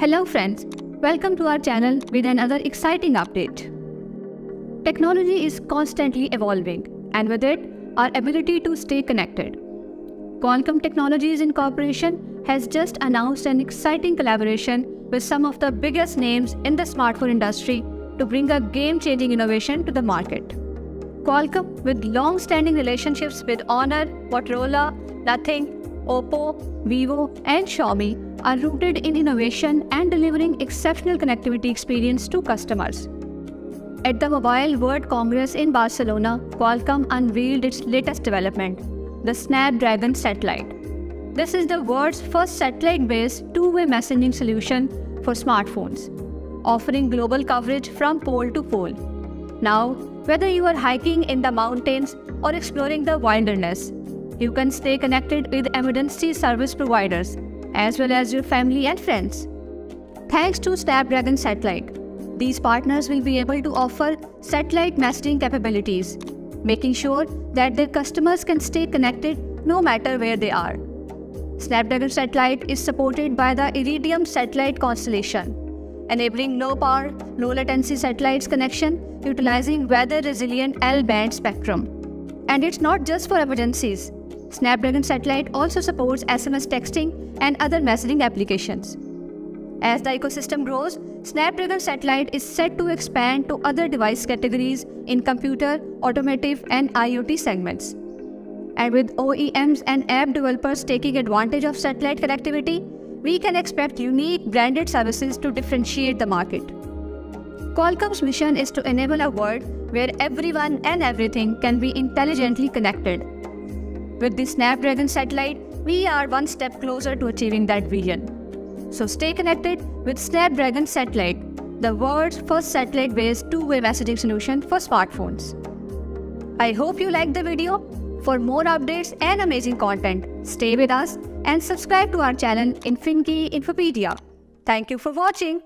Hello friends, welcome to our channel with another exciting update. Technology is constantly evolving, and with it, our ability to stay connected. Qualcomm Technologies Incorporation has just announced an exciting collaboration with some of the biggest names in the smartphone industry to bring a game-changing innovation to the market. Qualcomm, with long-standing relationships with Honor, Motorola, Nothing, Oppo, Vivo, and Xiaomi, are rooted in innovation and delivering exceptional connectivity experience to customers. At the Mobile World Congress in Barcelona, Qualcomm unveiled its latest development, the Snapdragon satellite. This is the world's first satellite-based two-way messaging solution for smartphones, offering global coverage from pole to pole. Now, whether you are hiking in the mountains or exploring the wilderness, you can stay connected with emergency service providers, as well as your family and friends. Thanks to Snapdragon Satellite, these partners will be able to offer satellite messaging capabilities, making sure that their customers can stay connected no matter where they are. Snapdragon Satellite is supported by the Iridium satellite constellation, enabling low-power, low-latency satellites connection utilizing weather-resilient L-band spectrum. And it's not just for emergencies. Snapdragon Satellite also supports SMS texting and other messaging applications. As the ecosystem grows, Snapdragon Satellite is set to expand to other device categories in computer, automotive, and IoT segments. And with OEMs and app developers taking advantage of satellite connectivity, we can expect unique branded services to differentiate the market. Qualcomm's mission is to enable a world where everyone and everything can be intelligently connected. With the Snapdragon Satellite, we are one step closer to achieving that vision. So stay connected with Snapdragon Satellite, the world's first satellite-based two-way messaging solution for smartphones. I hope you liked the video. For more updates and amazing content, stay with us and subscribe to our channel Infinity Infopedia. Thank you for watching.